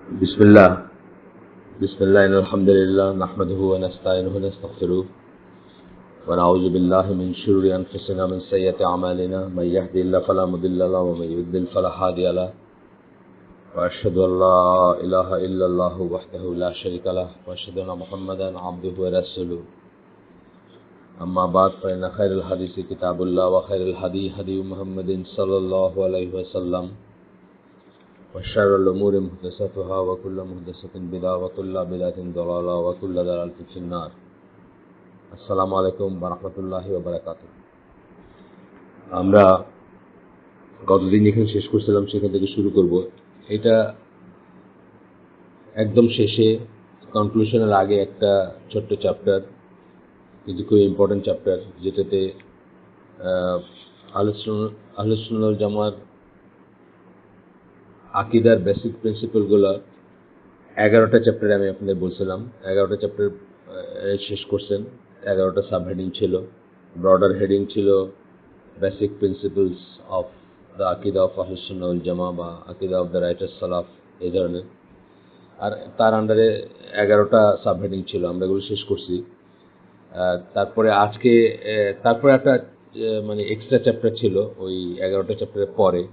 بسم الله بسم الله إن الحمد لله نحمده ونستعينه ونستغفره ونعوذ بالله من شرور أنفسنا من سيئات أعمالنا من يهدي الله فلا مضل له ومن يضلل فلا هادي له وأشهد أن لا إله إلا الله وحده لا شريك له وأشهد أن محمدا عبده ورسوله أما بعد فإن خير الحديث كتاب الله وخير الهدي هدي محمد صلى الله عليه وسلم وشر الأمور محدثاتها وكل محدثة بدعة وكل بدعة ضلالة وكل ضلالة في النار আসসালামু আলাইকুম ওয়া রাহমাতুল্লাহি ওয়া বারাকাতুহু। আমরা গতদিন যেখানে শেষ করছিলাম সেখান থেকে শুরু করব। এটা একদম শেষে কনক্লুশনের আগে একটা ছোট্ট চ্যাপ্টার, কিন্তু খুব ইম্পর্টেন্ট চ্যাপ্টার, যেটাতে আহলে সুন্নাহ ওয়াল জামার আকিদার বেসিক প্রিন্সিপালগুলো 11টা চ্যাপ্টারে আমি আপনাদের বলছিলাম। 11টা চ্যাপ্টার শেষ করছেন। 11টা সাব হেডিং ছিল। ব্রডার হেডিং ছিল বেসিক প্রিন্সিপালস অফ দ্য আকিদা অফ আহলে সুন্নাহ ওয়াল জামা বা আকিদা অফ দ্য রাইটার্স সালাফ, এই ধরনের। আর তার আন্ডারে 11টা সাব হেডিং ছিল, আমরা এগুলো শেষ করছি। তারপরে তারপরে একটা মানে এক্সট্রা চ্যাপ্টার ছিল ওই 11টা চ্যাপ্টারের পরে।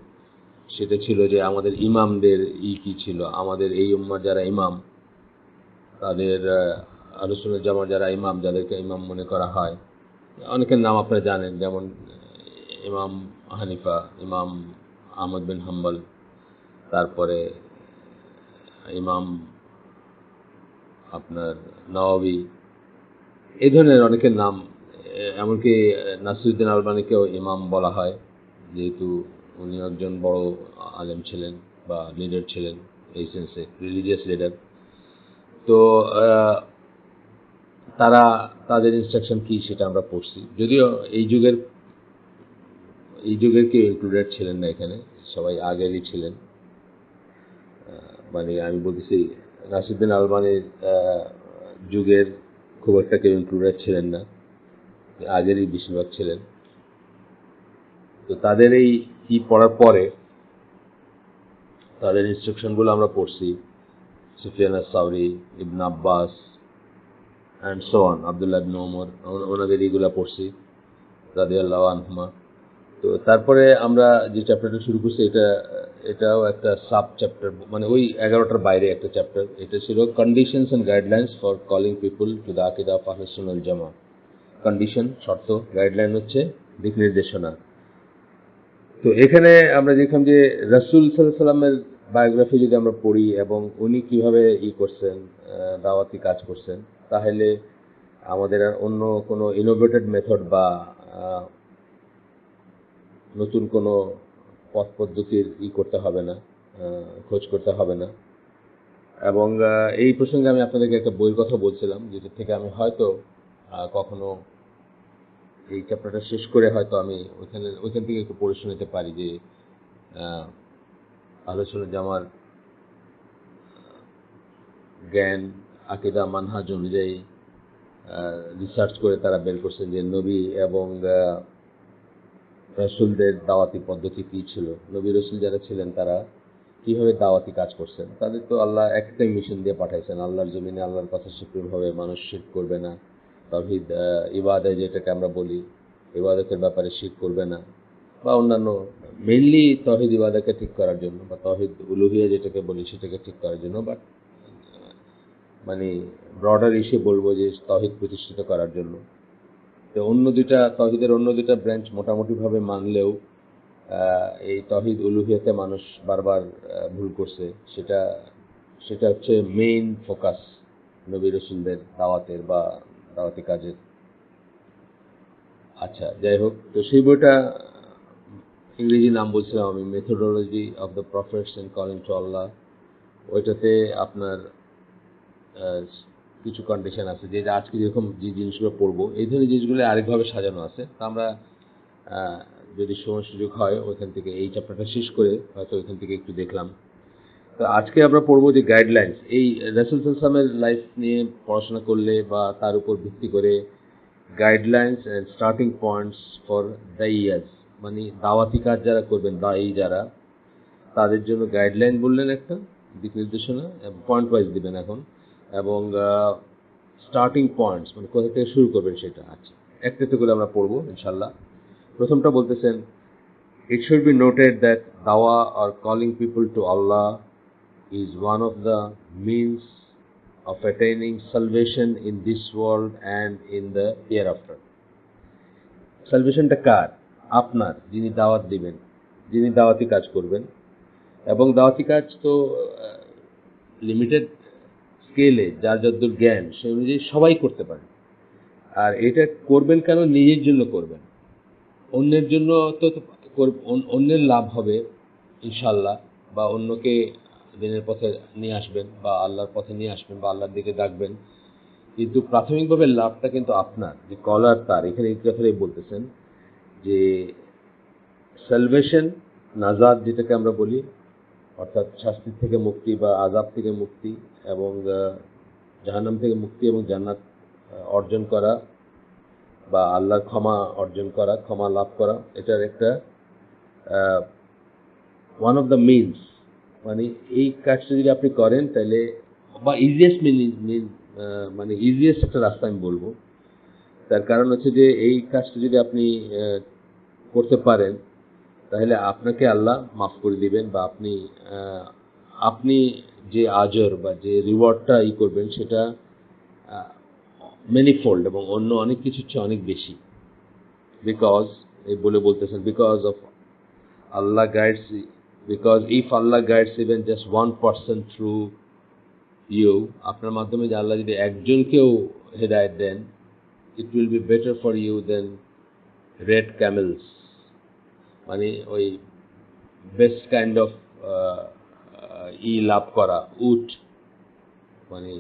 সেটা ছিল যে আমাদের ইমামদের কি ছিল, আমাদের এই উম্মার যারা ইমাম, তাদের আহলে সুন্নাহ জামার যারা ইমাম, যাদেরকে ইমাম মনে করা হয়, অনেকের নাম আপনারা জানেন, যেমন ইমাম হানিফা, ইমাম আহমদ বিন হাম্বল, তারপরে ইমাম আপনার নওয়াবী, এই ধরনের অনেকের নাম। এমনকি নাসিরউদ্দিন আলবানীকেও ইমাম বলা হয়, যেহেতু উনি একজন বড় আলেম ছিলেন বা লিডার ছিলেন, এই সেন্সে রিলিজিয়াস লিডার। তো তাদের ইনস্ট্রাকশন কি সেটা আমরা পড়ছি, যদিও এই যুগের কেউ ইনক্লুডেড ছিলেন না এখানে, সবাই আগেরই ছিলেন। মানে আমি বলতেছি নাসিরউদ্দিন আলবানীর যুগের খুব একটা কেউ ইনক্লুডেড ছিলেন না, আগেরই বেশিরভাগ ছিলেন। তো তাদের এই কি পড়ার পরে তাদের ইনস্ট্রাকশনগুলো আমরা পড়ছি। সুফিয়ান আস-সাওরি, ইবনে আব্বাস অ্যান্ড সো অন, আব্দুল্লাহ ইবনে ওমর, ওনাদের এইগুলা পড়ছি রাদিয়াল্লাহু আনহুমা। তো তারপরে আমরা যে চ্যাপ্টারটা শুরু করছি, এটাও একটা সাব চ্যাপ্টার, মানে ওই 11টার বাইরে একটা চ্যাপ্টার। এটা ছিল conditions and guidelines for calling people to the আকিদা অফ আহলে সুন্নাহ ওয়াল জামা। কন্ডিশন, শর্ত, গাইডলাইন হচ্ছে দিক নির্দেশনা। তো এখানে আমরা দেখলাম যে রাসূল সাল্লাল্লাহু আলাইহি সাল্লামের বায়োগ্রাফি যদি আমরা পড়ি এবং উনি কিভাবে করছেন, দাওয়াতি কাজ করছেন, তাহলে আমাদের আর অন্য কোনো ইনোভেটেড মেথড বা নতুন কোনো পথ পদ্ধতির করতে হবে না, খোঁজ করতে হবে না। এবং এই প্রসঙ্গে আমি আপনাদেরকে একটা বইয়ের কথা বলছিলাম, যেটা থেকে আমি হয়তো কখনো এই চ্যাপ্টারটা শেষ করে হয়তো আমি ওইখান থেকে একটু পড়ে শোনাতে পারি যে আহলে সুন্নাহ জামার জ্ঞান, আকিদা, মানহাজ অনুযায়ী রিসার্চ করে তারা বের করছেন যে নবী এবং রাসূলদের দাওয়াতি পদ্ধতি কী ছিল, নবী রাসূল যারা ছিলেন তারা কীভাবে দাওয়াতি কাজ করছেন। তাদের তো আল্লাহ একটাই মিশন দিয়ে পাঠাইছেন, আল্লাহর জমিনে আল্লাহর কথা শিরকভাবে মানুষ শিরক করবে না, তাওহীদ ইবাদত যেটাকে আমরা বলি, ইবাদতের ব্যাপারে শিরক করবে না, বা অন্যান্য মেইনলি তাওহীদ ইবাদতকে ঠিক করার জন্য, বা তাওহীদ উলুহিয়া যেটাকে বলি সেটাকে ঠিক করার জন্য, বাট মানে ব্রডার ইস্যু বলবো যে তাওহীদ প্রতিষ্ঠিত করার জন্য। তো তাওহীদের অন্য দুটা ব্রাঞ্চ মোটামুটিভাবে মানলেও এই তাওহীদ উলুহিয়াতে মানুষ বারবার ভুল করছে। সেটা হচ্ছে মেইন ফোকাস নবী রাসূলদের দাওয়াতের বা দাওয়াতি কাজের। আচ্ছা, যাই হোক, তো সেই বইটা ইংরেজি নাম বলছিলাম আমি, methodology of the prophets in calling to আল্লাহ। ওইটাতে আপনার কিছু কন্ডিশন আছে, যে আজকে যেরকম যে জিনিসগুলো পড়বো এই ধরনের জিনিসগুলো আরেকভাবে সাজানো আছে। তা আমরা যদি সময় সুযোগ হয় ওইখান থেকে এই চ্যাপ্টারটা শেষ করে হয়তো ওইখান থেকে একটু দেখলাম। তো আজকে আমরা পড়বো যে গাইডলাইন্স, এই রাসূল সাল্লাল্লাহু আলাইহি ওয়াসাল্লামের লাইফ নিয়ে পড়াশোনা করলে বা তার উপর ভিত্তি করে guidelines and starting points for দাইয়াস, মানে দাওয়াতি কাজ যারা করবেন, দায়ী যারা, তাদের জন্য গাইডলাইন বললেন একটা, দিক নির্দেশনা পয়েন্ট ওয়াইজ দিবেন এখন, এবং স্টার্টিং পয়েন্টস মানে কোথা থেকে শুরু করবেন সেটা। আচ্ছা, একটা একটা করে আমরা পড়বো ইনশাল্লাহ। প্রথমটা বলতেছেন, it should be noted that dawa or calling people to Allah is one of the means of attaining salvation in this world and in the hereafter. সালভেশনটা কার? আপনার, যিনি দাওয়াত দিবেন, যিনি দাওয়াতি কাজ করবেন। এবং দাওয়াতি কাজ তো লিমিটেড স্কেলে যার যতদূর জ্ঞান সে অনুযায়ী সবাই করতে পারে। আর এটা করবেন কেন? নিজের জন্য করবেন, অন্যের জন্য তো অন্যের লাভ হবে ইনশাল্লাহ, বা অন্যকে দিনের পথে নিয়ে আসবেন বা আল্লাহর পথে নিয়ে আসবেন বা আল্লাহর দিকে ডাকবেন, কিন্তু প্রাথমিকভাবে লাভটা কিন্তু আপনার। যে কলার তার এখানে এই কথাটাই বলতেছেন যে সালভেশন, নাজাত যেটাকে আমরা বলি, অর্থাৎ শাস্তি থেকে মুক্তি বা আযাব থেকে মুক্তি এবং জাহান্নাম থেকে মুক্তি এবং জান্নাত অর্জন করা বা আল্লাহর ক্ষমা অর্জন করা, ক্ষমা লাভ করা, এটার একটা ওয়ান অফ দ্য মিনস। মানে এই কাজটা যদি আপনি করেন তাহলে, বা ইজিয়েস্ট মানে ইজিয়েস্ট একটা রাস্তা আমি বলবো। তার কারণ হচ্ছে যে এই কাজটা যদি আপনি করতে পারেন তাহলে আপনাকে আল্লাহ মাফ করে দিবেন, বা আপনি যে আজর বা যে রিওয়ার্ডটা করবেন সেটা মেনিফোল্ড এবং অন্য অনেক কিছুর চেয়ে অনেক বেশি। বিকজ এই বলতেছেন, বিকজ অফ আল্লাহ গাইডস, বিকজ ইফ আল্লাহ guides even just 1% through you, আপনার মাধ্যমে যে আল্লাহ যদি একজনকেও হেদায়েত দেন, it will be better for you than red camels, মানে ওই বেস্ট কাইন্ড অফ লাভ করা উট, মানে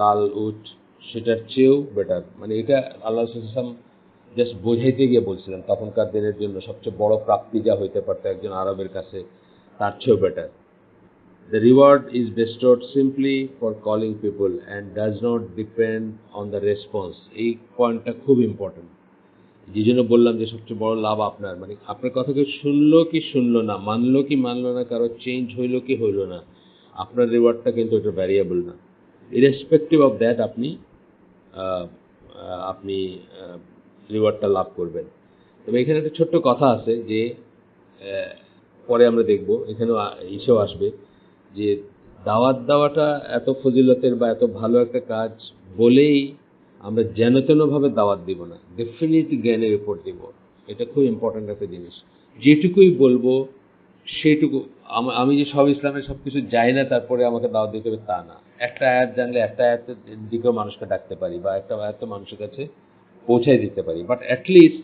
লাল উট, সেটার চেয়েও বেটার। মানে এটা আল্লাহ জাস্ট বোঝাইতে গিয়ে বলছিলেন তখনকার দিনের জন্য সবচেয়ে বড় প্রাপ্তি যা হইতে পারতো একজন আরবের কাছে, তার চেয়েও better. The reward is bestowed simply for calling people and does not depend on the response. এই পয়েন্টটা খুব ইম্পর্টেন্ট। যে জন্য বললাম যে সবচেয়ে বড় লাভ আপনার, মানে আপনার কথা কেউ শুনলো কি শুনলো না, মানলো কি মানলো না, কারো চেঞ্জ হইলো কি হইলো না, আপনার রিওয়ার্ডটা কিন্তু এটা ভ্যারিয়েবল না। ইরেসপেক্টিভ অফ দ্যাট আপনি রিওয়ার্ডটা লাভ করবেন। তবে এখানে একটা ছোট্ট কথা আছে যে পরে আমরা দেখব, এখানেও এসেও আসবে, যে দাওয়াত দেওয়াটা এত ফজিলতের বা এত ভালো একটা কাজ বলেই আমরা যেন তেনভাবে দাওয়াত দিব না, ডেফিনেটলি জ্ঞানের উপর দিব। এটা খুব ইম্পর্ট্যান্ট একটা জিনিস। যেটুকুই বলবো সেইটুকু, আমি যে সব ইসলামের সব কিছু যাই না তারপরে আমাকে দাওয়াত দিতে হবে তা না। একটা আয়াত জানলে একটা আয়াতের দিকেও মানুষকে ডাকতে পারি বা একটা আয়াত মানুষের কাছে পৌঁছাই দিতে পারি, বাট অ্যাটলিস্ট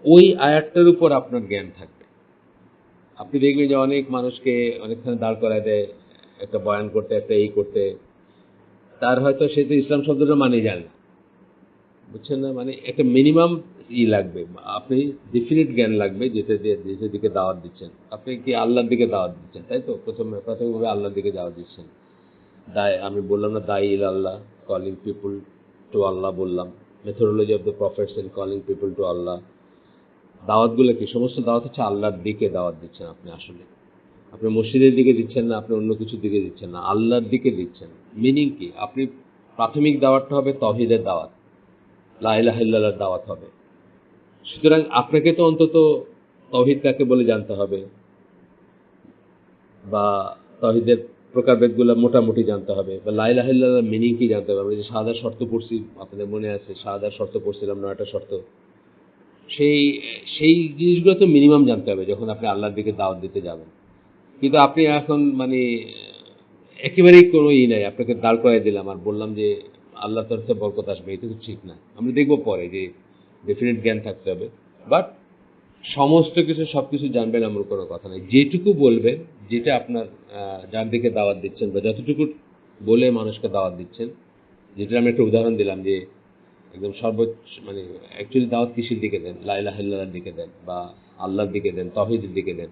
ওই আয়াতটার উপর আপনার জ্ঞান থাকবে। আপনি দেখবেন যে অনেক মানুষকে অনেকখানে দাঁড় করায় দেয় একটা বয়ান করতে, একটা এই করতে, তার হয়তো সে তো ইসলাম শব্দটা মানে জানে না, বুঝছেন না? মানে একটা মিনিমাম লাগবে, আপনি ডেফিনিট জ্ঞান লাগবে যেটার দিকে দাওয়াত দিচ্ছেন। আপনি কি আল্লাহর দিকে দাওয়াত দিচ্ছেন, তাই তো? প্রাথমিকভাবে আল্লাহর দিকে দাওয়াত দিচ্ছেন। আমি বললাম না দাই ইল আল্লাহ, কলিং পিপুল টু আল্লাহ বললাম, methodology of the prophets in calling people to আল্লাহ। দাওয়াতগুলো কি? সমস্ত দাওয়াত হচ্ছে আল্লাহর দিকে দাওয়াত দিচ্ছেন আপনি। আসলে আপনি মসজিদের দিকে দিচ্ছেন না, আপনি অন্য কিছুর দিকে দিচ্ছেন না, আল্লাহর দিকে দিচ্ছেন। মিনিং কি? আপনি প্রাথমিক দাওয়াতটা হবে তাওহীদের দাওয়াত, লা ইলাহা ইল্লাল্লাহর দাওয়াত হবে। সুতরাং আপনাকে তো অন্তত তাওহীদ কাকে বলে জানতে হবে, বা তাওহীদের প্রকারভেদগুলো মোটামুটি জানতে হবে, বা লা ইলাহা ইল্লাল্লাহর মিনিং কি জানতে হবে। আমরা যে শাহাদার শর্ত পড়ছি, আপনাদের মনে আছে শাহাদার শর্ত পড়ছিলাম, 9টা শর্ত, সেই জিনিসগুলো তো মিনিমাম জানতে হবে যখন আপনি আল্লাহর দিকে দাওয়াত দিতে যাবেন। কিন্তু আপনি এখন মানে একেবারেই কোনো নাই, আপনাকে দাঁড় করাই দিলাম আর বললাম যে আল্লাহর তরফে বরকত আসবে, এটা তো ঠিক না। আমরা দেখবো পরে যে ডেফিনেট জ্ঞান থাকতে হবে, বাট সমস্ত কিছু সব কিছু জানবেন এমন কোনো কথা নেই। যেটুকু বলবেন, যেটা আপনার যার দিকে দাওয়াত দিচ্ছেন বা যতটুকু বলে মানুষকে দাওয়াত দিচ্ছেন, যেটা আমি একটা উদাহরণ দিলাম যে একদম সর্বোচ্চ, মানে অ্যাকচুয়ালি দাওয়াত কিসের দিকে দেন? লা ইলাহা ইল্লাল্লাহর দিকে দেন, বা আল্লাহর দিকে দেন, তাওহীদের দিকে দেন।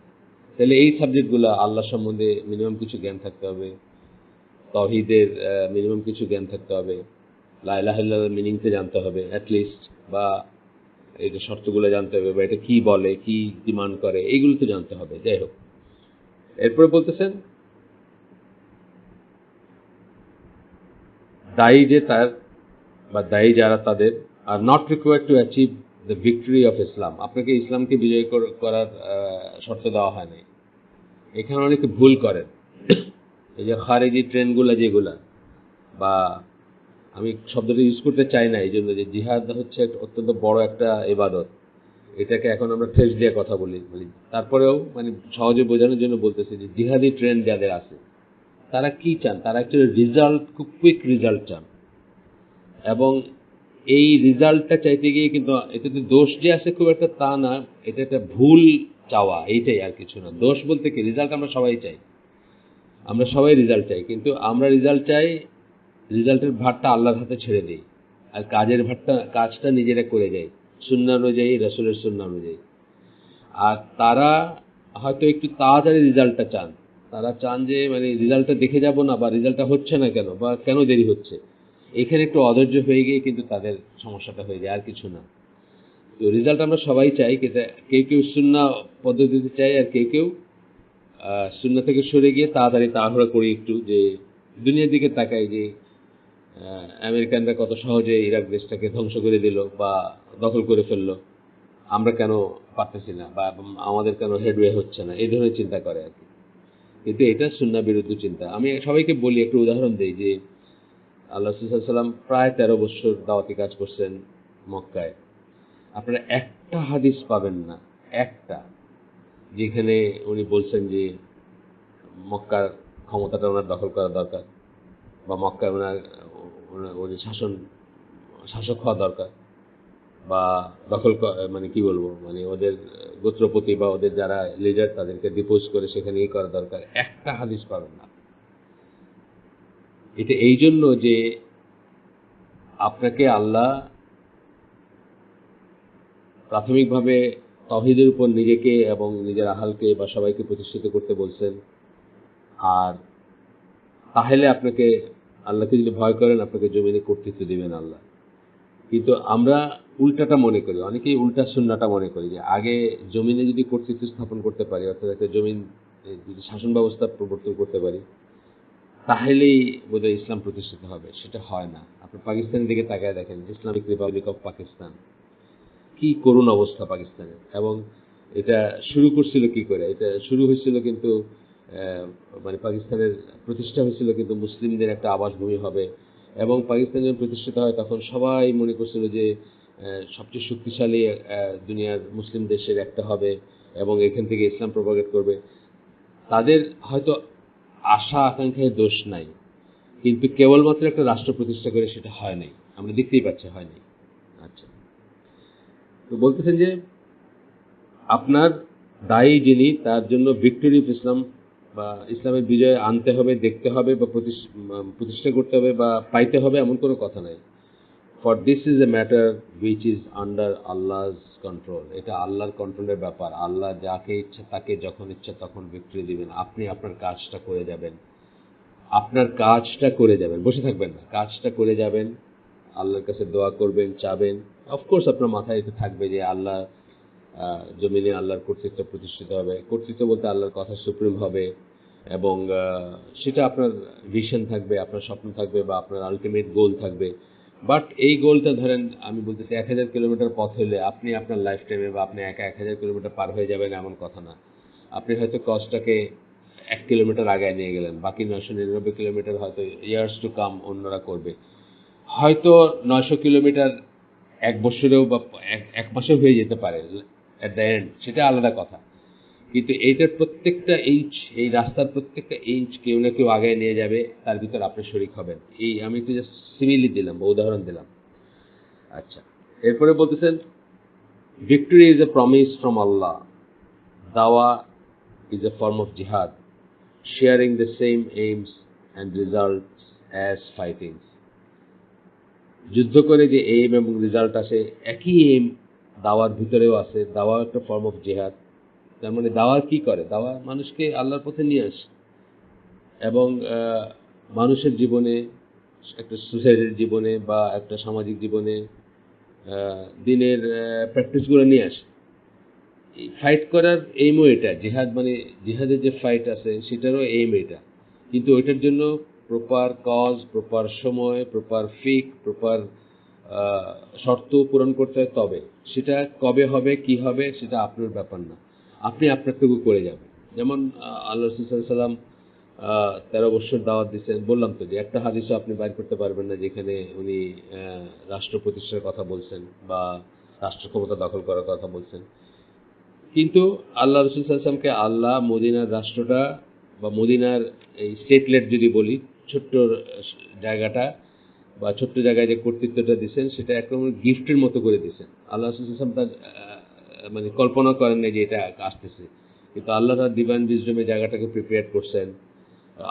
তাহলে এই সাবজেক্টগুলো, আল্লাহ সম্বন্ধে মিনিমাম কিছু জ্ঞান থাকতে হবে, তাওহীদের মিনিমাম কিছু জ্ঞান থাকতে হবে, লা ইলাহা ইল্লাল্লাহর মিনিংটা জানতে হবে অ্যাটলিস্ট, বা এটা শর্তগুলো জানতে হবে, বা এটা কি বলে, কি ডিমান্ড করে, এইগুলো তো জানতে হবে। যাই হোক, এরপরে বলতেছেন দায়ী যে তার বা দায়ী যারা তাদের are not required to achieve the victory of Islam. আপনাকে ইসলামকে বিজয় করার শর্ত দেওয়া হয় নাই। এখানে অনেকে ভুল করেন। এই যে খারেজি ট্রেনগুলো যেগুলা, বা আমি শব্দটা ইউজ করতে চাই না এই জন্য যে জিহাদ হচ্ছে অত্যন্ত বড় একটা ইবাদত, এটাকে এখন আমরা ঠেস দিয়ে কথা বলি। তারপরেও মানে সহজে বোঝানোর জন্য বলতেছি যে জিহাদি ট্রেন যাদের আছে তারা কি চান, তারা অ্যাকচুয়ালি রেজাল্ট, খুব কুইক রেজাল্ট চান। এবং এই রেজাল্টটা চাইতে গিয়ে কিন্তু এটাতে দোষ যে আছে খুব একটা তা না, এটা একটা ভুল চাওয়া, এইটাই আর কিছু না। দোষ বলতে কি, রেজাল্ট আমরা সবাই চাই, আমরা সবাই রেজাল্ট চাই, কিন্তু আমরা রেজাল্ট চাই, রেজাল্টের ভারটা আল্লাহর হাতে ছেড়ে দিই, আর কাজটা নিজেরা করে যাই সুন্নাহ অনুযায়ী, রাসূলের সুন্নাহ অনুযায়ী। আর তারা হয়তো একটু তাড়াতাড়ি রেজাল্টটা চান, তারা চান যে মানে রেজাল্টটা দেখে যাব না, বা রেজাল্টটা হচ্ছে না কেন, বা কেন দেরি হচ্ছে, এখানে একটু অধৈর্য হয়ে গিয়ে কিন্তু তাদের সমস্যাটা হয়ে যায়, আর কিছু না। তো রেজাল্ট আমরা সবাই চাই, কিন্তু কেউ কেউ সুন্নাহ পদ্ধতিতে চাই, আর কেউ কেউ সুন্নাহ থেকে সরে গিয়ে তাড়াতাড়ি তাড়াহুড়া করি একটু, যে দুনিয়ার দিকে তাকাই যে আমেরিকানরা কত সহজে ইরাক দেশটাকে ধ্বংস করে দিল বা দখল করে ফেললো, আমরা কেন পারতেছি না, বা আমাদের কেন হেডওয়ে হচ্ছে না, এই ধরনের চিন্তা করে আর কি। কিন্তু এটা সুন্নাহ বিরুদ্ধ চিন্তা। আমি সবাইকে বলি, একটু উদাহরণ দিই যে আল্লাহ রাসূল সাল্লাল্লাহু আলাইহি ওয়াসাল্লাম প্রায় 13 বছর দাওয়াতি কাজ করছেন মক্কায়। আপনারা একটা হাদিস পাবেন না, একটা, যেখানে উনি বলছেন যে মক্কার ক্ষমতাটা ওনার দখল করা দরকার, বা মক্কায় উনি শাসক হওয়া দরকার, বা মানে কি বলবো, মানে ওদের গোত্রপতি বা ওদের যারা লিডার তাদেরকে ডিপোজ করে সেখানে করা দরকার, একটা হাদিস পাবেন না। এটা এই জন্য যে আপনাকে আল্লাহ প্রাথমিকভাবে তাওহীদের উপর নিজেকে এবং নিজের আহালকে বা সবাইকে প্রতিষ্ঠিত করতে বলছেন। আর তাহলে আপনাকে, আল্লাহকে যদি ভয় করেন, আপনাকে জমিনে কর্তৃত্ব দিবেন আল্লাহ। কিন্তু আমরা উল্টাটা মনে করি, অনেকেই উল্টা সুন্নাহটা মনে করি যে আগে জমিনে যদি কর্তৃত্ব স্থাপন করতে পারি, অর্থাৎ একটা জমিন যদি শাসন ব্যবস্থা প্রবর্তন করতে পারি, তাহলেই বোধহয় ইসলাম প্রতিষ্ঠিত হবে। সেটা হয় না। আপনি পাকিস্তানের দিকে তাকায় দেখেন, ইসলামিক রিপাবলিক অফ পাকিস্তান, কি করুণ অবস্থা পাকিস্তানের। এবং এটা শুরু করছিল কি করে, এটা শুরু হয়েছিল কিন্তু মানে পাকিস্তানের প্রতিষ্ঠা হয়েছিল কিন্তু মুসলিমদের একটা আবাসভূমি হবে। এবং পাকিস্তান যখন প্রতিষ্ঠিত হয় তখন সবাই মনে করছিল যে সবচেয়ে শক্তিশালী দুনিয়ার মুসলিম দেশের একটা হবে এবং এখান থেকে ইসলাম প্রপাগেট করবে। তাদের হয়তো আশা আকাঙ্ক্ষায় দোষ নাই, কিন্তু কেবলমাত্র একটা রাষ্ট্র প্রতিষ্ঠা করে সেটা হয় নাই, আমরা দেখতেই পাচ্ছি হয় নাই। আচ্ছা, তো বলতেছেন যে আপনার দায়ী যিনি, তার জন্য ভিক্টরি অফ ইসলাম বা ইসলামের বিজয় আনতে হবে, দেখতে হবে, বা প্রতিষ্ঠা করতে হবে বা পাইতে হবে, এমন কোনো কথা নাই। For this is a matter which is under আল্লাহস control. এটা আল্লাহর কন্ট্রোলের ব্যাপার। আল্লাহ যাকে ইচ্ছা তাকে যখন ইচ্ছা তখন ভিক্টরি দিবেন। আপনি আপনার কাজটা করে যাবেন, আপনার কাজটা করে যাবেন, বসে থাকবেন না, কাজটা করে যাবেন, আল্লাহর কাছে দোয়া করবেন, চাবেন। অফকোর্স আপনার মাথায় এটা থাকবে যে আল্লাহ জমিনে আল্লাহর কর্তৃত্ব প্রতিষ্ঠিত হবে, কর্তৃত্ব বলতে আল্লাহর কথা সুপ্রিম হবে, এবং সেটা আপনার ভিশন থাকবে, আপনার স্বপ্ন থাকবে, বা আপনার আলটিমেট গোল থাকবে। বাট এই গোলটা ধরেন, আমি বলতেছি 1000 কিলোমিটার পথ হলে আপনি আপনার লাইফ টাইমে বা আপনি একা 1000 কিলোমিটার পার হয়ে যাবেন এমন কথা না। আপনি হয়তো কজটাকে 1 কিলোমিটার আগায় নিয়ে গেলেন, বাকি 999 কিলোমিটার হয়তো ইয়ার্স টু কাম অন্যরা করবে। হয়তো 900 কিলোমিটার 1 বছরেও বা 1 মাসেও হয়ে যেতে পারে এট দ্য এন্ড, সেটা আলাদা কথা। কিন্তু এইটার প্রত্যেকটা ইঞ্চ, এই রাস্তার প্রত্যেকটা ইঞ্চ কেউ না কেউ আগায় নিয়ে যাবে, তার ভিতর আপনি শরীক হবেন। এই আমি একটু জাস্ট সিমিলি দিলাম বা উদাহরণ দিলাম। আচ্ছা, এরপরে বলতেছেন victory is a promise from আল্লাহ, দাওয়া ইজ এ ফর্ম অফ জিহাদ, sharing the same aims and results as fighting. যুদ্ধ করে যে এইম এবং রেজাল্ট আসে, একই এইম দাওয়ার ভিতরেও আছে। দাওয়া একটা ফর্ম অফ জিহাদ। তার মানে দাওয়া কি করে, দাওয়া মানুষকে আল্লাহর পথে নিয়ে আসে, এবং মানুষের জীবনে, একটা সোসাইটির জীবনে বা একটা সামাজিক জীবনে দিনের প্র্যাকটিসগুলো নিয়ে আসে। এই ফাইট করার এইমও এটা, জিহাদ মানে জিহাদের যে ফাইট আছে সেটারও এইম এটা। কিন্তু ওইটার জন্য প্রপার কজ, প্রপার সময়, প্রপার ফিক, প্রপার শর্ত পূরণ করতে হয়, তবে সেটা কবে হবে কি হবে সেটা আপনার ব্যাপার না, আপনি আপনারটুকু করে যাবেন। যেমন আল্লাহ রাসূল সাল্লাল্লাহু আলাইহি ওয়াসাল্লাম 13 বছর দাওয়াত দিচ্ছেন, বললাম তো যে একটা হাদিসও আপনি বাইর করতে পারবেন না যেখানে উনি রাষ্ট্র প্রতিষ্ঠার কথা বলছেন বা রাষ্ট্র ক্ষমতা দখল করার কথা বলছেন। কিন্তু আল্লাহ রসুল সাল্লামকে আল্লাহ মদিনার রাষ্ট্রটা বা মদিনার এই স্টেটলেট যদি বলি, ছোট্ট জায়গাটা বা ছোট্ট জায়গায় যে কর্তৃত্বটা দিচ্ছেন সেটা একদম গিফটের মতো করে দিচ্ছেন। আল্লাহ রসুল সাল্লাম তার মানে কল্পনা করেন না যে এটা আসতেছে, কিন্তু আল্লাহ তার ডিভাইন বিজডমে জায়গাটাকে প্রিপেয়ার করছেন।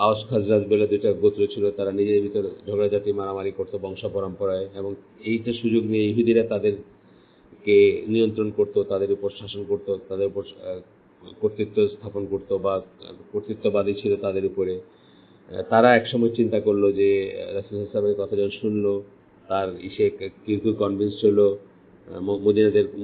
আওস খাজরাজ বলে দুইটা গোত্র ছিল, তারা নিজের ভিতর ঝগড়াঝাটি মারামারি করতো বংশ পরম্পরায়, এবং এইটা সুযোগ নিয়ে ইহুদিরা তাদেরকে নিয়ন্ত্রণ করত, তাদের উপর শাসন করত, তাদের উপর কর্তৃত্ব স্থাপন করত বা কর্তৃত্ববাদী ছিল তাদের উপরে। তারা একসময় চিন্তা করলো যে রাসূল সাল্লাল্লাহু কথা যখন শুনলো, তার ইসে কিছু কনভিন্স হলো,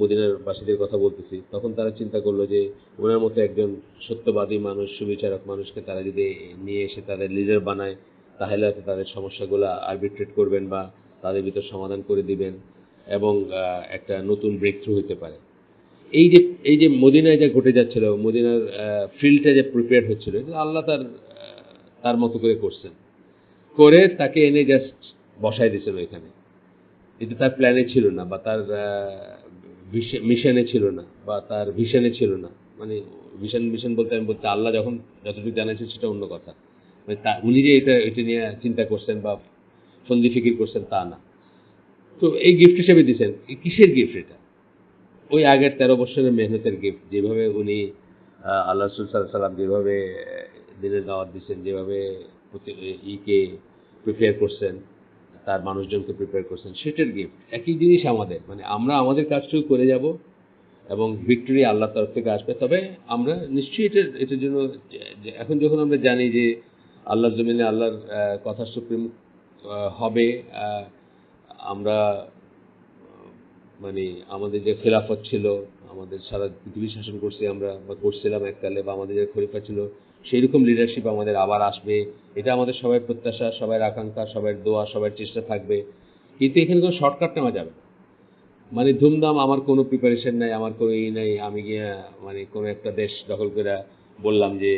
মদিনার বাসীদের কথা বলতেছি, তখন তারা চিন্তা করলো যে ওনার মতো একজন সত্যবাদী মানুষ, সুবিচারক মানুষকে তারা যদি নিয়ে এসে তাদের লিডার বানায়, তাহলে হয়তো তাদের সমস্যাগুলো আরবিট্রেট করবেন বা তাদের ভিতর সমাধান করে দিবেন এবং একটা নতুন ব্রেক থ্রু হতে পারে। এই যে মদিনায় যা ঘটে যাচ্ছিল, মদিনার ফিল্ডটা যে প্রিপেয়ার হচ্ছিল, আল্লাহ তার মতো করে করছেন, করে তাকে এনে জাস্ট বসাই দিয়েছিল এখানে। এটা তার প্ল্যানে ছিল না বা তার মিশনে ছিল না বা তার ভিশনে ছিল না। মানে মিশন বলতে আমি বলতে আল্লাহ যখন যতটুকু জানাইছেন সেটা অন্য কথা, মানে উনি যে এটা নিয়ে চিন্তা করছেন বা ফন্দি ফিকির করছেন তা না। তো এই গিফট হিসেবে দিয়েছেন। কিসের গিফট এটা? ওই আগের 13 বছরের মেহনতের গিফট। যেভাবে উনি আল্লাহ রাসূল সাল্লাল্লাহু আলাইহি ওয়াসাল্লাম যেভাবে দিনের দাওয়াত দিচ্ছেন, যেভাবে ইকে প্রিপেয়ার করছেন, তার মানুষজনকে প্রিপেয়ার করছেন, সেটার গিফট। একই জিনিস আমাদের, মানে আমরা আমাদের কাজটুকু করে যাব এবং ভিক্টরি আল্লাহর তরফ থেকে আসবে। তবে আমরা নিশ্চয়ই এটার জন্য এখন যখন আমরা জানি যে আল্লাহর জমিনে আল্লাহর কথা সুপ্রিম হবে, আমরা মানে আমাদের যে খেলাফত ছিল, আমাদের সারা পৃথিবী শাসন করছি আমরা বা করছিলাম এককালে, বা আমাদের যে খলিফা ছিল সেই রকম লিডারশিপ আমাদের আবার আসবে, এটা আমাদের সবাই প্রত্যাশা, সবার আকাঙ্ক্ষা, সবার দোয়া, সবার চেষ্টা থাকবে। কিন্তু এখানে কোনো শর্টকাট নেওয়া যাবে না। মানে ধুমধাম আমার কোনো প্রিপারেশন নাই, আমার কোনো নাই, আমি গিয়ে মানে কোনো একটা দেশ দখল করে বললাম যে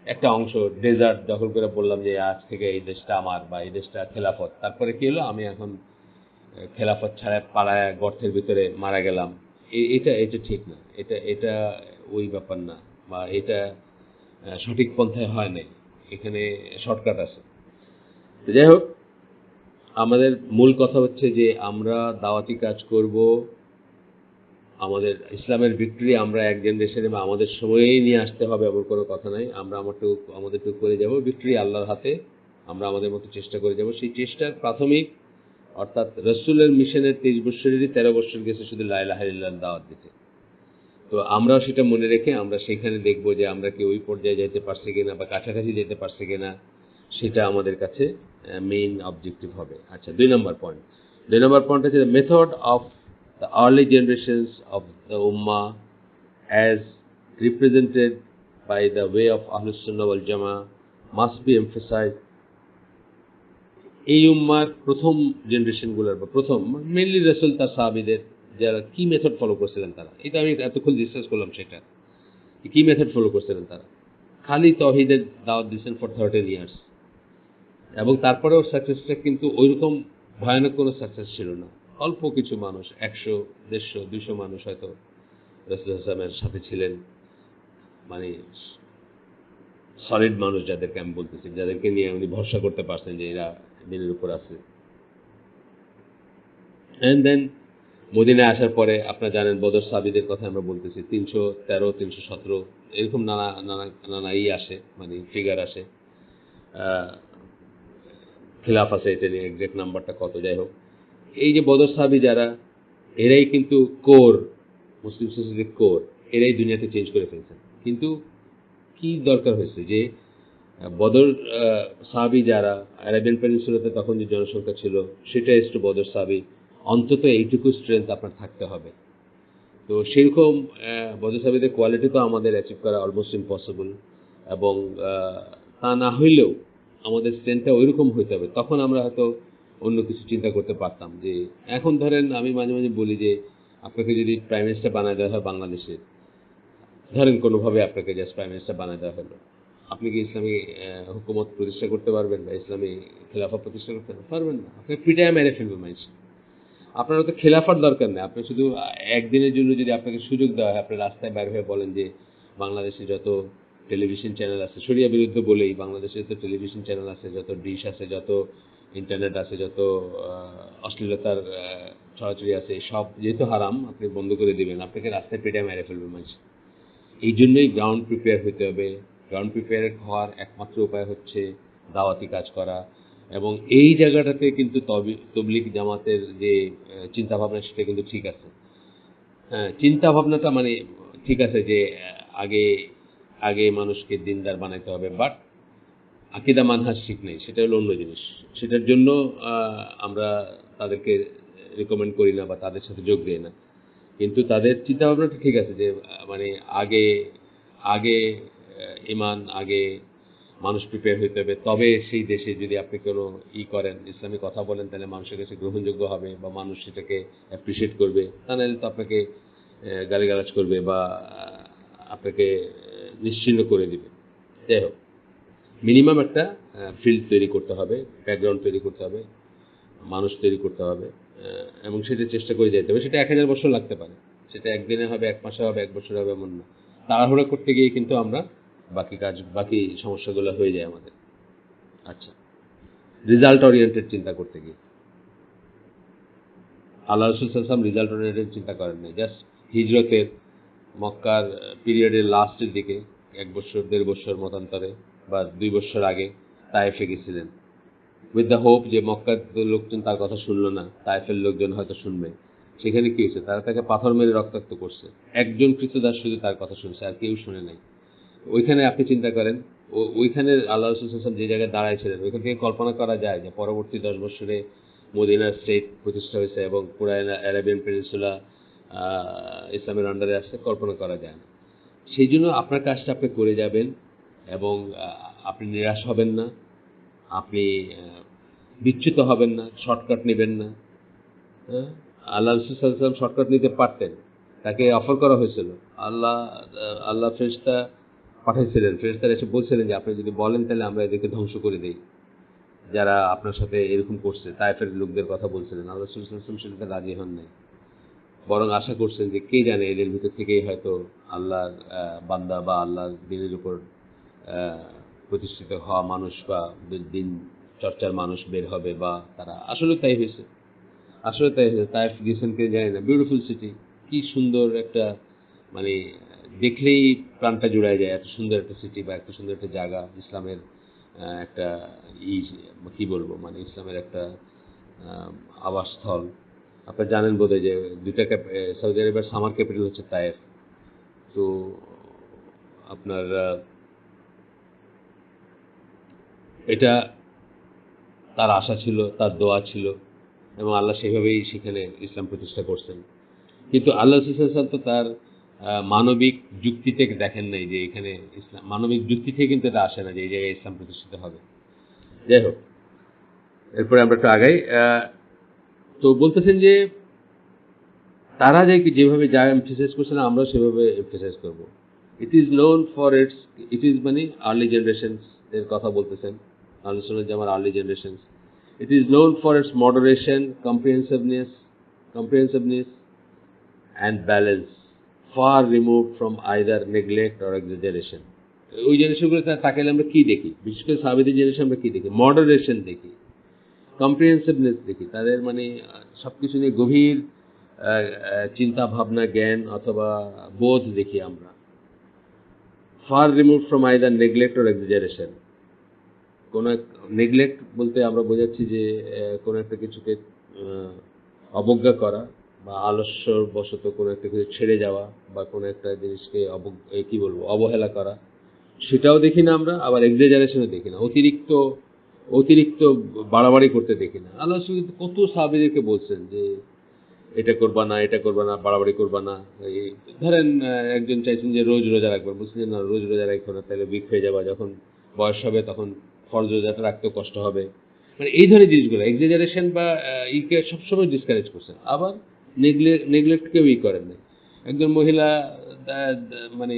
একটা অংশ ডেজার্ট দখল করে বললাম যে আজ থেকে এই দেশটা আমার বা এই দেশটা খেলাফত, তারপরে কি হলো আমি এখন খেলাফত ছাড়া পাড়ায় গর্তের ভিতরে মারা গেলাম। এটা এটা ঠিক না, এটা এটা ওই ব্যাপার না, বা এটা সঠিক পন্থায় হয় নাই। এখানে শর্টকাট আছে। যাই হোক, আমাদের মূল কথা হচ্ছে যে আমরা দাওয়াতি কাজ করব, আমাদের ইসলামের ভিক্টরি আমরা এক জেনারেশনে বা আমাদের সময়েই নিয়ে আসতে হবে এমন কোনো কথা নাই। আমরা আমাদেরটুকু করে যাব, ভিক্টরি আল্লাহর হাতে, আমরা আমাদের মতো চেষ্টা করে যাব। সেই চেষ্টার প্রাথমিক, অর্থাৎ রসুলের মিশনের 23 বছরেরই 13 বছর গেছে শুধু লা ইলাহা ইল্লাল্লাহ দাওয়াত দিতে। তো আমরাও সেটা মনে রেখে আমরা সেখানে দেখব যে আমরা কি ওই পর্যায়ে যেতে পারছি কিনা বা কাছাকাছি যেতে পারছি কিনা, সেটা আমাদের কাছে মেইন অবজেক্টিভ হবে। আচ্ছা, 2 নম্বর পয়েন্ট হচ্ছে the method of the early generations of the ummah as represented by the way of Ahlus Sunnah wal Jama'ah must be emphasized. এই উম্মার প্রথম জেনারেশনগুলোর বা প্রথম মেনলি রাসূল তার সাহাবীদের যারা কি মেথড ফলো করছিলেন, তারা এটা আমি এতক্ষণ ডিসকাস করলাম, সেটা কি মেথড ফলো করছিলেন। তারা খালি তাওহীদের দাওয়াত দিয়েছেন ফর 13 ইয়ার্স, এবং তারপরেও সাকসেসটা কিন্তু ওইরকম ভয়ানক কোনো সাকসেস ছিল না। অল্প কিছু মানুষ, 100, 150, 200 মানুষ হয়তো রাসূল সাল্লামের সাথে ছিলেন, মানে সলিড মানুষ যাদেরকে আমি বলতেছি, যাদেরকে নিয়ে উনি ভরসা করতে পারছেন যে এরা দিনের উপর আছে। অ্যান্ড দেন মদিনায় আসার পরে আপনারা জানেন বদর সাহাবীদের কথা আমরা বলতেছি, 313, 317 এরকম নানা নানা নানা আসে, মানে ফিগার আসে, খিলাফ আছে, এটা নিয়ে এক্সাক্ট নাম্বারটা কত, যাই হোক। এই যে বদর সাহাবী যারা, এরাই কিন্তু কোর, মুসলিম সোসাইটির কোর, এরাই দুনিয়াতে চেঞ্জ করে ফেলছেন। কিন্তু কি দরকার হয়েছে যে বদর সাহাবী যারা, আরাবিয়ান পেনিনসুলাতে তখন যে জনসংখ্যা ছিল সেটা এসে বদর সাহাবী, অন্তত এইটুকু স্ট্রেংথ আপনার থাকতে হবে। তো সেরকম বদর সাহাবীদের কোয়ালিটি তো আমাদের অ্যাচিভ করা অলমোস্ট ইম্পসিবল, এবং তা না হইলেও আমাদের স্ট্রেংথটা ওইরকম হইতে হবে, তখন আমরা হয়তো অন্য কিছু চিন্তা করতে পারতাম। যে এখন ধরেন আমি মাঝে মাঝে বলি যে আপনাকে যদি প্রাইম মিনিস্টার বানায় দেওয়া হয় বাংলাদেশের, ধরেন কোনোভাবে আপনাকে জাস্ট প্রাইম মিনিস্টার বানায় দেওয়া হলো, আপনি কি ইসলামী হুকুমত প্রতিষ্ঠা করতে পারবেন বা ইসলামী খেলাফা প্রতিষ্ঠা করতে পারবেন না? আপনি পিটায় মেরে ফেলবে মানুষ। আপনার তো খেলাফার দরকার নেই, আপনি শুধু একদিনের জন্য যদি আপনাকে সুযোগ দেওয়া হয়, আপনি রাস্তায় বের হয়ে বলেন যে বাংলাদেশে যত টেলিভিশন চ্যানেল আছে, শরিয়া বিরুদ্ধে বলেই বাংলাদেশে যত টেলিভিশন চ্যানেল আছে, যত ডিশ আছে, যত ইন্টারনেট আছে, যত অশ্লীলতার ছড়াছড়ি আছে, সব যেহেতু হারাম আপনি বন্ধ করে দিবেন, আপনাকে রাস্তায় পেটায় মেরে ফেলবে মানুষ। এই জন্যই গ্রাউন্ড প্রিপেয়ার হতে হবে। গ্রাউন্ড প্রিপেয়ার হওয়ার একমাত্র উপায় হচ্ছে দাওয়াতি কাজ করা। এবং এই জায়গাটাতে কিন্তু তবলিগ জামাতের যে চিন্তাভাবনা সেটা কিন্তু ঠিক আছে। হ্যাঁ, চিন্তাভাবনাটা মানে ঠিক আছে যে আগে আগে মানুষকে দিনদার বানাইতে হবে, বাট আকিদা মানহাজ ঠিক নেই, সেটা হলো অন্য জিনিস। সেটার জন্য আমরা তাদেরকে রিকমেন্ড করি না বা তাদের সাথে যোগ দিই না। কিন্তু তাদের চিন্তাভাবনাটা ঠিক আছে যে মানে আগে আগে ইমান, আগে মানুষ প্রিপেয়ার হইতে হবে, তবে সেই দেশে যদি আপনি কোনো করেন, ইসলামী কথা বলেন, তাহলে মানুষের কাছে গ্রহণযোগ্য হবে বা মানুষ সেটাকে অ্যাপ্রিসিয়েট করবে। তা নাহলে তো আপনাকে গালিগালাজ করবে বা আপনাকে নিশ্চিহ্ন করে দিবে। যাই হোক, মিনিমাম একটা ফিল্ড তৈরি করতে হবে, ব্যাকগ্রাউন্ড তৈরি করতে হবে, মানুষ তৈরি করতে হবে, এবং সেটা চেষ্টা করে যেতে হবে। সেটা 1000 বছর লাগতে পারে, সেটা একদিনে হবে, 1 মাসে হবে, 1 বছর হবে, এমন না। তাড়াহুড়া করতে গিয়ে কিন্তু আমরা বাকি সমস্যাগুলো হয়ে যায় আমাদের। আচ্ছা, রেজাল্ট ওরিয়েন্টেড চিন্তা করতে গিয়ে আল্লাহ রাসূল সাল্লাল্লাহু আলাইহি ওয়াসাল্লাম রেজাল্ট ওরিয়েন্টেড চিন্তা করেন নাই। জাস্ট হিজরতের মক্কার পিরিয়ডের লাস্টের দিকে 1 বছর 1.5 বছর মতান্তরে বা 2 বছর আগে তায়েফে গেছিলেন, উইথ দ্য হোপ যে মক্কার লোকজন তার কথা শুনলো না, তায়েফের লোকজন হয়তো শুনবে। সেখানে কি হয়েছে? তারা তাকে পাথর মেরে রক্তাক্ত করছে। একজন কৃতদাস শুধু তার কথা শুনছে, আর কেউ শুনে নাই। ওইখানে আপনি চিন্তা করেন, ওইখানে আল্লাহ রাসূল সাল্লাল্লাহু আলাইহি ওয়াসাল্লাম যে জায়গায় দাঁড়াইছিলেন, ওইখান থেকে কল্পনা করা যায় যে পরবর্তী 10 বছরে মদিনার স্টেট প্রতিষ্ঠা হয়েছে এবং পুরো অ্যারাবিয়ান পেনিনসুলা ইসলামের আন্ডারে আসছে, কল্পনা করা যায় না। সেই জন্য আপনার কাজটা আপনি করে যাবেন এবং আপনি নিরাশ হবেন না, আপনি বিচ্যুত হবেন না, শর্টকাট নেবেন না। হ্যাঁ, আল্লাহ রাসূল সাল্লাল্লাহু আলাইহি ওয়াসাল্লাম শর্টকাট নিতে পারতেন, তাকে অফার করা হয়েছিল। আল্লাহ ফেরেশতা পাঠাইছিলেন, ফেরেশতারা এসে বলছিলেন যে আপনি যদি বলেন তাহলে আমরা এদেরকে ধ্বংস করে দেই, যারা আপনার সাথে এরকম করছে। তায়েফের লোকদের কথা বলছিলেন, আল্লাহ রাসূল সাল্লাল্লাহু আলাইহি ওয়াসাল্লাম সেটাতে রাজি হন নাই, বরং আশা করছেন যে কে জানে এদের ভিতর থেকেই হয়তো আল্লাহর বান্দা বা আল্লাহর দিনের উপর প্রতিষ্ঠিত হওয়া মানুষ বা দিন চর্চার মানুষ বের হবে, বা তারা আসলে তাই হয়েছে। আসলে তাই হয়েছে। তাইফ গেছেন কে জানি না, বিউটিফুল সিটি, কি সুন্দর একটা, মানে দেখলেই প্রাণটা জুড়ায় যায়। এত সুন্দর একটা সিটি বা এত সুন্দর একটা জায়গা, ইসলামের একটা ই কি বলবো, মানে ইসলামের একটা আবাসস্থল। আপনারা জানেন বোধহয় যে সৌদি আরবের সামার ক্যাপিটাল হচ্ছে তায়েফ। তো আপনার এটা তার আশা ছিল, তার দোয়া ছিল, এবং আল্লাহ সেভাবেই সেখানে ইসলাম প্রতিষ্ঠা করছেন। কিন্তু আল্লাহ রাসূল সাল্লাল্লাহু আলাইহি ওয়াসাল্লাম তো তার মানবিক যুক্তি থেকে দেখেন নাই যে এখানে ইসলাম, মানবিক যুক্তি থেকে কিন্তু এটা আসে না যে এই জায়গায় ইসলাম প্রতিষ্ঠিত হবে। যাই হোক, এরপরে আমরা একটু আগাই। তো বলতেছেন যে তারা যেভাবে যা এমফেসাইজ করছে না, আমরাও সেভাবে এমফেসাইজ করব। ইট ইজ মানে আর্লি জেনারেশনস এর কথা বলতেছেন, আলোচনা যে আমার early generations. It is known for its moderation, comprehensiveness and balance, far removed from either neglect or exaggeration. ওই জিনিসগুলো তাকাইলে আমরা কি দেখি? বিশেষ করে সাহাবীদের জিনিস আমরা কি দেখি? মডারেশন দেখি, কম্প্রিহেন্সিভনেস দেখি, তাদের মানে সবকিছু নিয়ে গভীর চিন্তা ভাবনা, জ্ঞান অথবা বোধ দেখি আমরা। Far remove from either neglect or exaggeration. কোনো নেগলেক্ট বলতে আমরা বোঝাচ্ছি যে কোনো একটা কিছুকে অবজ্ঞা করা বা আলস্যবশত কোনো একটা কিছু ছেড়ে যাওয়া বা কোনো একটা জিনিসকে কি বলবো, অবহেলা করা, সেটাও দেখি না আমরা। আবার এক্সাজারেশনও দেখি না, অতিরিক্ত বাড়াবাড়ি করতে দেখি না। আল্লাহ কত সাহাবীদেরকে বলছেন যে এটা করবা না, এটা করবা না, বাড়াবাড়ি করবা না। ধরেন একজন চাইছেন যে রোজ রোজা রাখবেন, বলছেন যে না, রোজ রোজা রাখবো না, তাহলে উইক হয়ে যাবা, যখন বয়স হবে তখন ফরজ রোজাটা রাখতেও কষ্ট হবে, মানে এই ধরনের জিনিসগুলো এক্সাজারেশন বা ইকে সবসময় ডিসকারেজ করছেন। আবার নেগলেক্ট কেউই করেন না। একজন মহিলা মানে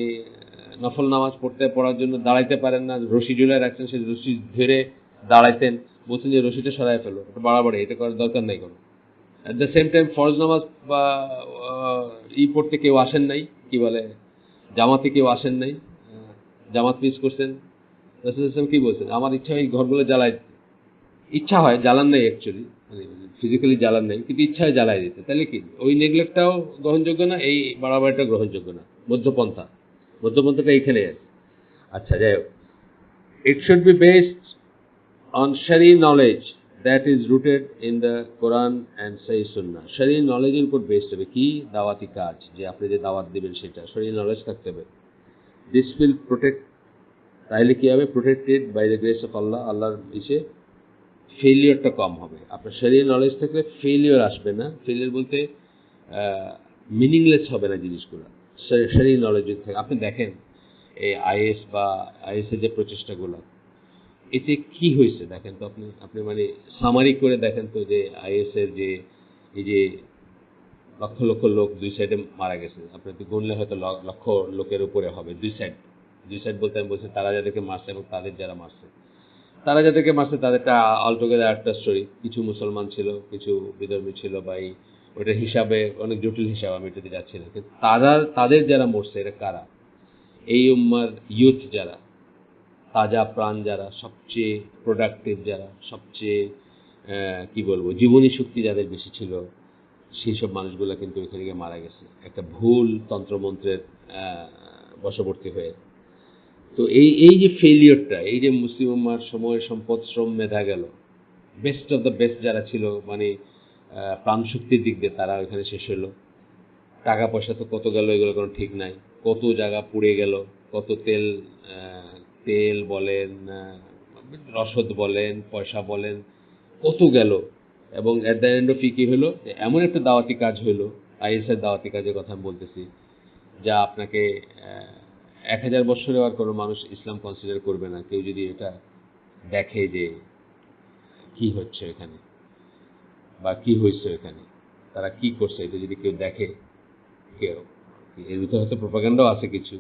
নফল নামাজ পড়ার জন্য দাঁড়াইতে পারেন না, রশি ঝুলে রাখছেন, সেই রশি ধরে দাঁড়াইতেন, বলছেন যে রশিটা সরাই ফেলো, এটা বাড়াবাড়ি, এটা করার দরকার নাই কোনো। অ্যাট দ্য সেম টাইম ফরজ নামাজ বা পড়তে কেউ আসেন নাই, কি বলে জামাতে কেউ আসেন নাই, জামাত মিস করছেন। রাসূল সাল্লাল্লাহু আলাইহি ওয়াসাল্লাম কি বলছেন, আমার ইচ্ছা হয় ঘরগুলো জ্বালাই, ইচ্ছা হয়, জ্বালান নাই অ্যাকচুয়ালি, মানে ফিজিক্যালি জ্বালান নাই, কিন্তু ইচ্ছা হয় জ্বালাই দিতে। তাহলে কি ওই নেগলেক্টটাও গ্রহণযোগ্য না, এই বাড়াবাড়িটা গ্রহণযোগ্য না, মধ্যপন্থাটা এইখানে আছে। আচ্ছা, যাই হোক, it should be based on Shari knowledge that is rooted in the Quran and Sahih Sunnah. Shari knowledge এর উপর বেসড হবে কি দাওয়াতি কাজ, যে আপনি যে দাওয়াত দিবেন সেটা Shari knowledge থাকতে হবে। This will protect, তাহলে কি হবে, protected by the grace of আল্লাহ, আল্লাহর ইসে ফেলিওরটা কম হবে। আপনার শরীর নলেজ থাকলে ফেলিওর আসবে না, ফেলিওর বলতে মিনিংলেস হবে না জিনিসগুলো, শরীর নলেজ যদি থাকে। আপনি দেখেন এই আইএস বা আইএসের যে প্রচেষ্টাগুলো, এতে কি হয়েছে দেখেন তো, আপনি মানে সামারি করে দেখেন তো, যে আইএসের যে এই যে লক্ষ লক্ষ লোক দুই সাইডে মারা গেছে, আপনি তো গুনলে হয়তো লক্ষ লোকের উপরে হবে। দুই সাইড বলতে আমি বলছি তারা যাদেরকে মারছে এবং তাদের যারা মারছে, তারা যাদেরকে মারছে তাদেরটা অলটুগেদার একটা স্টোরি। কিছু মুসলমান ছিল, কিছু বিধর্মী ছিল, বা ওইটার হিসাবে অনেক জটিল হিসাব, আমি এটাতে যাচ্ছি না। কিন্তু তাদের যারা মরছে এরা কারা? এই উম্মার ইউথ যারা, তাজা প্রাণ যারা, সবচেয়ে প্রোডাক্টিভ যারা, সবচেয়ে কি বলবো জীবনী শক্তি যাদের বেশি ছিল, সেই সব মানুষগুলো কিন্তু ওইখানে গিয়ে মারা গেছে একটা ভুল তন্ত্রমন্ত্রের বশবর্তী হয়ে। তো এই যে ফেলিওরটা, এই যে মুসলিম উম্মার সময়, সম্পদ, শ্রম, মেধা গেল, বেস্ট অফ দ্য বেস্ট যারা ছিল, মানে প্রাণশক্তির দিক দিয়ে, তারা ওইখানে শেষ হলো। টাকা পয়সা তো কত গেল এগুলো কোনো ঠিক নাই, কত জায়গা পুড়ে গেল, কত তেল বলেন, রসদ বলেন, পয়সা বলেন, কত গেল। এবং অ্যাট দ্য এন্ড অফ কি হলো, এমন একটা দাওয়াতি কাজ হলো, আইএসের দাওয়াতি কাজের কথা আমি বলতেছি, যা আপনাকে 1000 বছরেও আর কোনো মানুষ ইসলাম কনসিডার করবে না, কেউ যদি এটা দেখে যে কি হচ্ছে এখানে বা কি হয়েছে এখানে, তারা কি করছে, এটা যদি কেউ দেখে, কেউ এর ভিতরে হয়তো প্রোপাগান্ডাও আছে কিছু,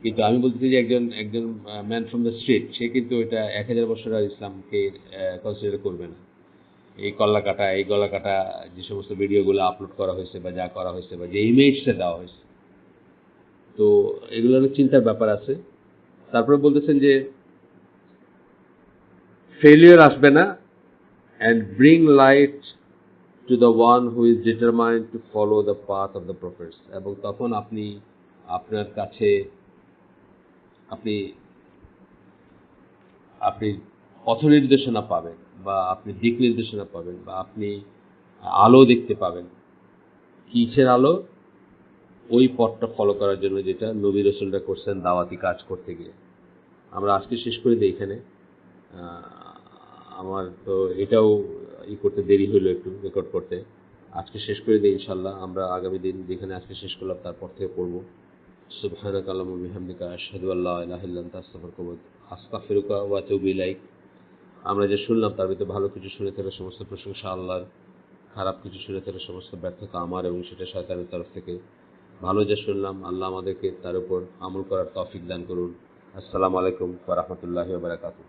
কিন্তু আমি বলতেছি যে একজন ম্যান ফ্রম দ্য স্ট্রিট, সে কিন্তু এটা 1000 বছর আর ইসলামকে কনসিডার করবে না। এই কল্লা কাটা, এই গলা কাটা যে সমস্ত ভিডিওগুলো আপলোড করা হয়েছে বা যা করা হয়েছে বা যে ইমেজটা দেওয়া হয়েছে, তো এগুলোর চিন্তার ব্যাপার আছে। তারপরে বলতেছেন যে ফেলিওর আসবে না, and bring light to the one who is determined to follow the path of the prophets. এবং তখন আপনার কাছে আপনি পথ নির্দেশনা পাবেন, বা আপনি দিক নির্দেশনা পাবেন, বা আপনি আলো দেখতে পাবেন। কিসের আলো? ওই পথটা ফলো করার জন্য যেটা নবী রাসূলরা করছেন দাওয়াতি কাজ করতে গিয়ে। আমরা আজকে শেষ করে দিই এখানে। আমার তো এটাও করতে দেরি হলো একটু, রেকর্ড করতে। আজকে শেষ করে দিই ইনশাল্লাহ। আমরা আগামী দিন যেখানে আজকে শেষ করলাম তারপর থেকে পড়বো। সুবহানাকা আল্লাহুম্মা ওয়া বিহামদিকা আশহাদু আল্লা ইলাহা ইল্লা আনতা আস্তাগফিরুকা ওয়া আতুবু ইলাইক। আমরা যে শুনলাম তার ভিতরে ভালো কিছু শুনে থাকলে সমস্ত প্রশংসা আল্লাহর, খারাপ কিছু শুনে থাকলে সমস্ত ব্যর্থতা আমার, এবং সেটা শয়তানের তরফ থেকে। ভালো যে শুনলাম আল্লাহ আমাদেরকে তার উপর আমল করার তৌফিক দান করুন। আসসালামু আলাইকুম ওয়া রাহমাতুল্লাহি ওয়া বারাকাতুহু।